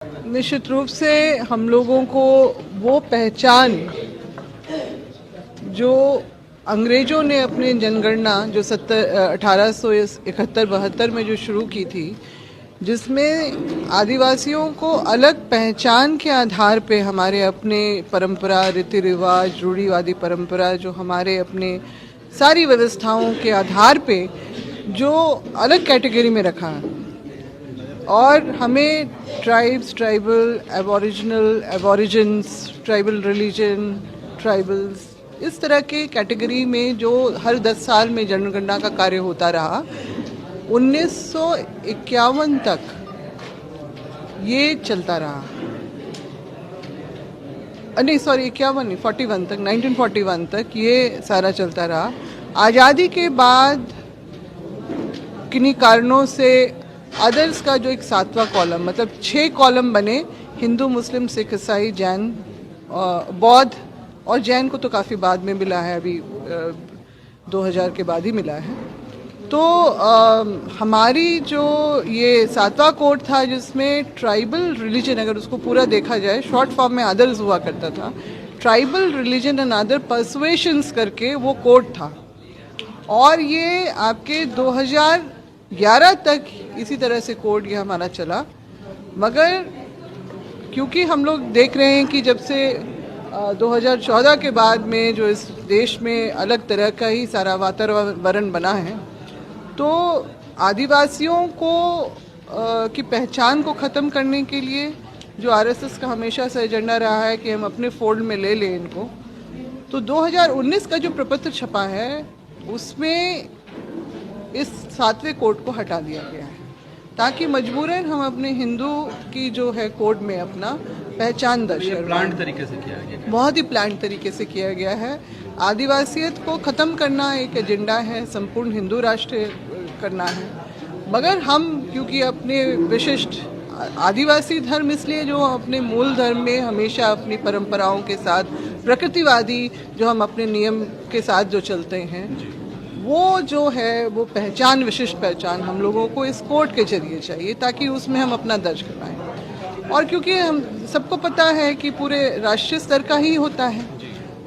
निश्चित रूप से हम लोगों को वो पहचान जो अंग्रेजों ने अपने जनगणना जो 1871-72 में जो शुरू की थी, जिसमें आदिवासियों को अलग पहचान के आधार पे हमारे अपने परंपरा, रीति रिवाज, रूढ़िवादी परंपरा, जो हमारे अपने सारी व्यवस्थाओं के आधार पे जो अलग कैटेगरी में रखा और हमें tribes, tribal, aboriginal, Aborigines, tribal religion, tribals, इस तरह के कैटेगरी में जो हर 10 साल में जनगणना का कार्य होता रहा, 1951 तक ये चलता रहा। नहीं सॉरी 51 नहीं, 41 तक, 1941 तक ये सारा चलता रहा। आज़ादी के बाद किन्हीं कारणों से अदर्स का जो एक 7वां कॉलम, मतलब 6 कॉलम बने, हिंदू, मुस्लिम, सिख, ईसाई, जैन, बौद्ध, और जैन को तो काफ़ी बाद में मिला है, अभी 2000 के बाद ही मिला है। तो हमारी जो ये 7वां कोड था, जिसमें ट्राइबल रिलीजन, अगर उसको पूरा देखा जाए, शॉर्ट फॉर्म में अदर्स हुआ करता था, ट्राइबल रिलीजन एंड अदर पर्सुएशंस करके वो कोड था, और ये आपके 2011 तक इसी तरह से कोड ये हमारा चला। मगर क्योंकि हम लोग देख रहे हैं कि जब से 2014 के बाद में जो इस देश में अलग तरह का ही सारा वातावरण बना है, तो आदिवासियों को की पहचान को ख़त्म करने के लिए जो आरएसएस का हमेशा से एजेंडा रहा है कि हम अपने फोल्ड में ले लें इनको, तो 2019 का जो प्रपत्र छपा है उसमें इस 7वें कोड को हटा दिया गया है, ताकि मजबूरन हम अपने हिंदू की जो है कोड में अपना पहचान दर्ज कर। प्लांट तरीके से किया गया, बहुत ही प्लांट तरीके से किया गया है। आदिवासियत को ख़त्म करना एक एजेंडा है, संपूर्ण हिंदू राष्ट्र करना है। मगर हम क्योंकि अपने विशिष्ट आदिवासी धर्म, इसलिए जो अपने मूल धर्म में हमेशा अपनी परंपराओं के साथ, प्रकृतिवादी जो हम अपने नियम के साथ जो चलते हैं, वो जो है वो पहचान, विशिष्ट पहचान हम लोगों को इस कोड के जरिए चाहिए, ताकि उसमें हम अपना दर्ज कर पाएँ। और क्योंकि हम सबको पता है कि पूरे राष्ट्रीय स्तर का ही होता है,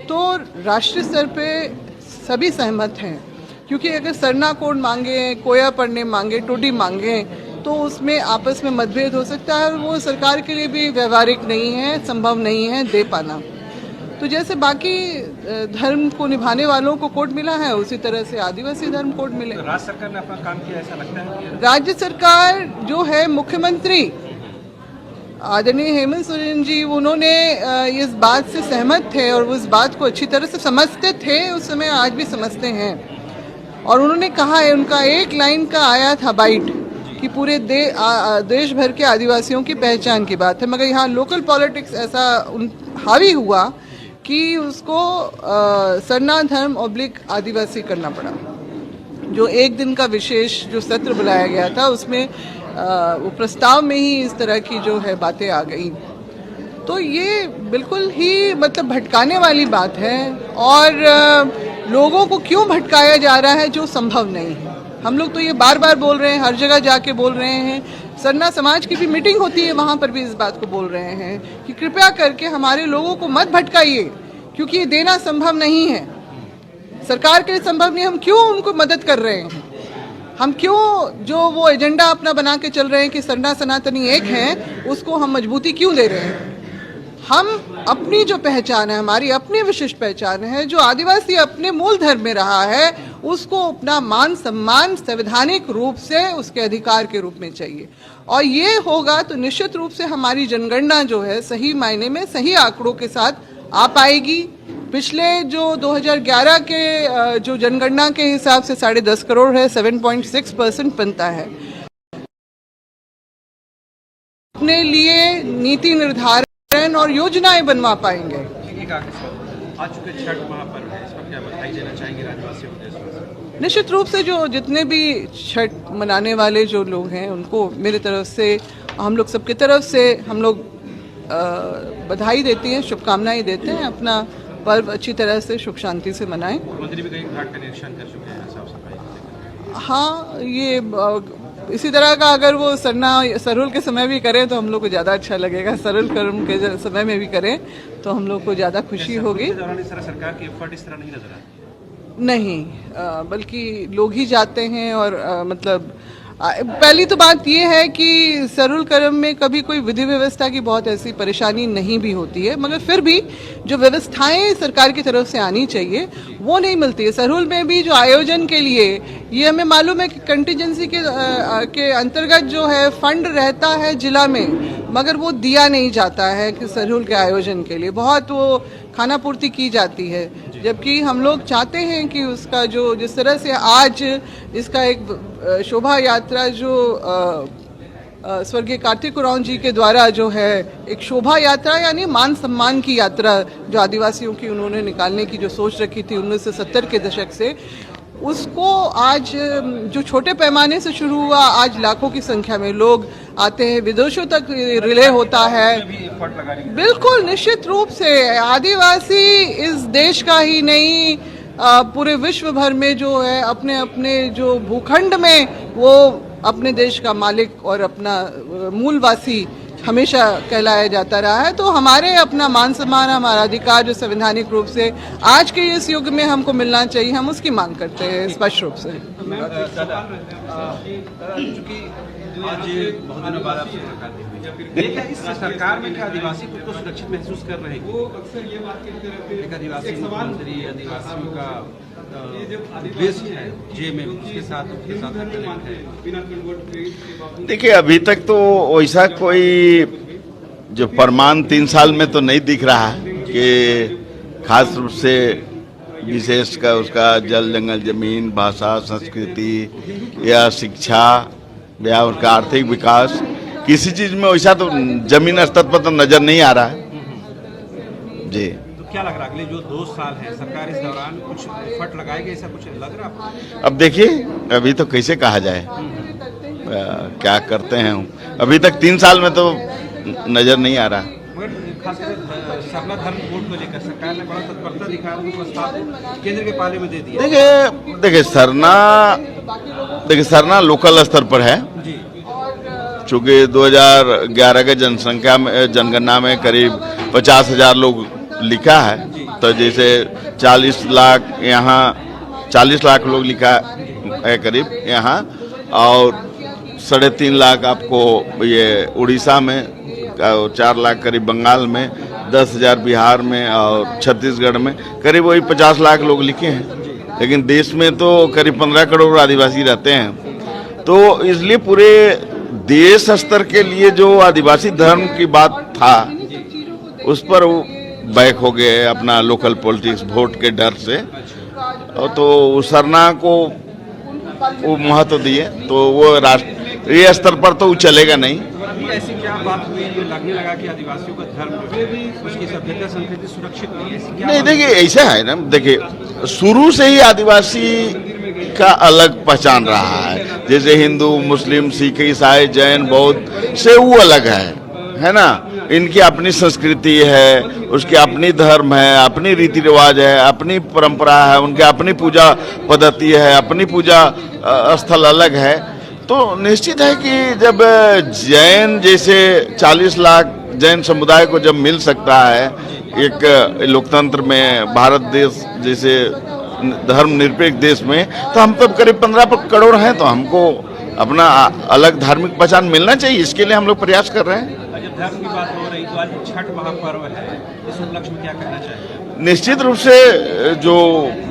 तो राष्ट्रीय स्तर पे सभी सहमत हैं, क्योंकि अगर सरना कोड मांगे, कोया पढ़ने मांगे, टोडी मांगे, तो उसमें आपस में मतभेद हो सकता है और वो सरकार के लिए भी व्यवहारिक नहीं है, संभव नहीं है दे पाना। तो जैसे बाकी धर्म को निभाने वालों को कोड मिला है, उसी तरह से आदिवासी धर्म कोड मिले। तो राज्य सरकार ने अपना काम किया, ऐसा लगता है? राज्य सरकार जो है, मुख्यमंत्री आदरणीय हेमंत सोरेन जी, उन्होंने इस बात से सहमत थे और वो इस बात को अच्छी तरह से समझते थे उस समय, आज भी समझते हैं। और उन्होंने कहा है, उनका एक लाइन का आया था बाइट कि पूरे देश भर के आदिवासियों की पहचान की बात है, मगर यहाँ लोकल पॉलिटिक्स ऐसा हावी हुआ कि उसको सरना धर्म ऑब्लिक आदिवासी करना पड़ा। जो एक दिन का विशेष जो सत्र बुलाया गया था, उसमें वो प्रस्ताव में ही इस तरह की जो है बातें आ गई। तो ये बिल्कुल ही मतलब भटकाने वाली बात है, और लोगों को क्यों भटकाया जा रहा है जो संभव नहीं है। हम लोग तो ये बार बार बोल रहे हैं, हर जगह जाके बोल रहे हैं, सरना समाज की भी मीटिंग होती है, वहाँ पर भी इस बात को बोल रहे हैं कि कृपया करके हमारे लोगों को मत भटकाइए, क्योंकि ये देना संभव नहीं है, सरकार के लिए संभव नहीं। हम क्यों उनको मदद कर रहे हैं? हम क्यों जो वो एजेंडा अपना बना के चल रहे हैं कि सरना सनातनी एक हैं, उसको हम मजबूती क्यों दे रहे हैं? हम अपनी जो पहचान है, हमारी अपनी विशिष्ट पहचान है, जो आदिवासी अपने मूल धर्म में रहा है, उसको अपना मान सम्मान संवैधानिक रूप से उसके अधिकार के रूप में चाहिए। और ये होगा तो निश्चित रूप से हमारी जनगणना जो है सही मायने में सही आंकड़ों के साथ आ पाएगी। पिछले जो 2011 के जो जनगणना के हिसाब से 10.5 करोड़ है, 7.6% बनता है। अपने लिए नीति निर्धारण और योजनाएं बनवा पाएंगे। आ चुके छठ महापर्व है, इसका क्या बधाई देना चाहेंगे राज्यवासियों को? निश्चित रूप से जो जितने भी छठ मनाने वाले जो लोग हैं, उनको मेरी तरफ से, हम लोग सबकी तरफ से हम लोग बधाई देते हैं, शुभकामनाएं देते हैं। अपना पर्व अच्छी तरह से सुख शांति से मनाएं। मुख्यमंत्री भी कई घाट का निरीक्षण कर चुके हैं साफ सफाई। हाँ, ये इसी तरह का अगर वो सरुल के समय भी करें तो हम लोग को ज़्यादा अच्छा लगेगा, सरुल कर्म के समय में भी करें तो हम लोग को ज़्यादा खुशी होगी। के दौरान इस तरह सरकार की एफर्ट इस तरह नहीं नजर आती। नहीं, बल्कि लोग ही जाते हैं और मतलब पहली तो बात ये है कि सरुल कर्म में कभी कोई विधि व्यवस्था की बहुत ऐसी परेशानी नहीं भी होती है, मगर फिर भी जो व्यवस्थाएं सरकार की तरफ से आनी चाहिए वो नहीं मिलती है। सरुल में भी जो आयोजन के लिए ये हमें मालूम है कि कंटीजेंसी के अंतर्गत जो है फंड रहता है जिला में, मगर वो दिया नहीं जाता है कि सरुल के आयोजन के लिए बहुत वो खाना पूर्ति की जाती है, जबकि हम लोग चाहते हैं कि उसका जो जिस तरह से आज इसका एक शोभा यात्रा जो स्वर्गीय कार्तिक उरांव जी के द्वारा जो है एक शोभा यात्रा यानी मान सम्मान की यात्रा जो आदिवासियों की उन्होंने निकालने की जो सोच रखी थी 1970 के दशक से, उसको आज जो छोटे पैमाने से शुरू हुआ आज लाखों की संख्या में लोग आते हैं, विदेशों तक रिले होता है। बिल्कुल निश्चित रूप से आदिवासी इस देश का ही नहीं पूरे विश्व भर में जो है अपने अपने जो भूखंड में वो अपने देश का मालिक और अपना मूलवासी हमेशा कहलाया जाता रहा है। तो हमारे अपना मान सम्मान, हमारा अधिकार जो संवैधानिक रूप से आज के इस युग में हमको मिलना चाहिए, हम उसकी मांग करते हैं स्पष्ट रूप से। आज बहुत दिनों बाद आपसे मुलाकात हुई, देखिए इस सरकार में क्या आदिवासी खुद को सुरक्षित महसूस कर रहे हैं? एक आदिवासी मुख्यमंत्री, आदिवासियों का बेस्ट है जे में उसके साथ देखिए, अभी तक तो वैसा कोई जो प्रमाण 3 साल में तो नहीं दिख रहा है कि खास रूप से विशेष का उसका जल जंगल जमीन, भाषा, संस्कृति या शिक्षा या उसका आर्थिक विकास, किसी चीज में वैसा तो जमीन स्तर पर तो नजर नहीं आ रहा है जी। तो क्या लग रहा है अगले जो 2 साल है सरकार इस दौरान कुछ एफर्ट लगाएगी, ऐसा कुछ लग रहा है आपको? अब देखिए, अभी तो कैसे कहा जाए क्या करते हैं हम, अभी तक 3 साल में तो नजर नहीं आ रहा। मगर खासकर सरना धर्म कोड को लेकर सरकार ने बड़ा तत्परता दिखा, प्रस्ताव केंद्र के पाले में दे दिया। देखिए सरना लोकल स्तर पर है, चूँकि 2011 के जनगणना में करीब 50,000 लोग लिखा है, तो जैसे 40 लाख यहाँ 40 लाख लोग लिखा है करीब यहाँ, और 3.5 लाख आपको ये उड़ीसा में, 4 लाख करीब बंगाल में, 10,000 बिहार में और छत्तीसगढ़ में, करीब वही 50 लाख लोग लिखे हैं। लेकिन देश में तो करीब 15 करोड़ आदिवासी रहते हैं, तो इसलिए पूरे देश स्तर के लिए जो आदिवासी धर्म की बात था उस पर बैक हो गए अपना लोकल पॉलिटिक्स वोट के डर से, और तो सरना को वो महत्व दिए, तो वो राष्ट्रीय स्तर पर तो वो चलेगा नहीं। ऐसी क्या बात हुई जो लगने लगा कि आदिवासियों का धर्म जो है उसकी सभ्यता संस्कृति सुरक्षित नहीं है? ऐसी क्या नहीं, देखिए ऐसा है ना, देखिए शुरू से ही आदिवासी का अलग पहचान रहा है, जैसे हिंदू, मुस्लिम, सिख, ईसाई, जैन, बौद्ध से वो अलग है ना। इनकी अपनी संस्कृति है, उसकी अपनी धर्म है, अपनी रीति रिवाज है, अपनी परंपरा है, उनके अपनी पूजा पद्धति है, अपनी पूजा स्थल अलग है। तो निश्चित है कि जब जैन जैसे 40 लाख जैन समुदाय को जब मिल सकता है एक लोकतंत्र में, भारत देश जैसे धर्मनिरपेक्ष देश में, तो हम तो करीब 15 करोड़ हैं, तो हमको अपना अलग धार्मिक पहचान मिलना चाहिए, इसके लिए हम लोग प्रयास कर रहे हैं। जब धर्म की बात हो रही तो आज छठ महापर्व है, इस उपलक्ष्य में क्या करना चाहिए? निश्चित रूप से जो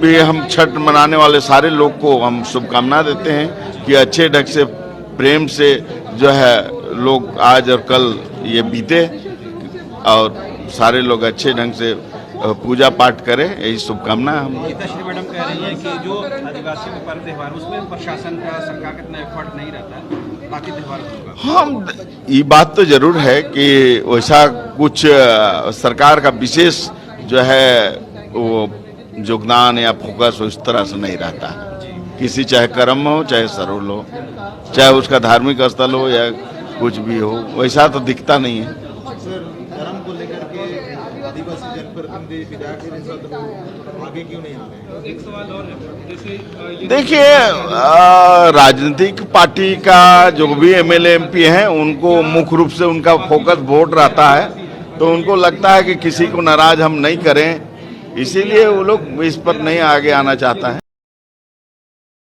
भी हम छठ मनाने वाले सारे लोग को हम शुभकामना देते हैं कि अच्छे ढंग से प्रेम से जो है लोग आज और कल ये बीते, और सारे लोग अच्छे ढंग से पूजा पाठ करें, यही शुभकामना हम। गीताश्री मैडम कह रही है कि जो आदिवासियों के पर्व त्यौहार उसमें प्रशासन का, सरकार का इतना एफर्ट नहीं रहता, बाकी त्यौहार होगा। हाँ, ये बात तो जरूर है कि वैसा कुछ सरकार का विशेष जो है वो योगदान या फोकस उस तरह से नहीं रहता, किसी चाहे कर्म हो चाहे सरोल हो, चाहे उसका धार्मिक स्थल हो या कुछ भी हो, वैसा तो दिखता नहीं है। आदिवासी जनप्रतिनिधि विधायक परिषद वो आगे क्यों नहीं आ रहे हैं? एक सवाल और है जैसे ये देखिए राजनीतिक पार्टी का जो भी एमएलए एमपी हैं उनको मुख्य रूप से उनका फोकस वोट रहता है, तो उनको लगता है कि किसी को नाराज हम नहीं करें, इसीलिए वो लोग इस पर नहीं आगे आना चाहता है।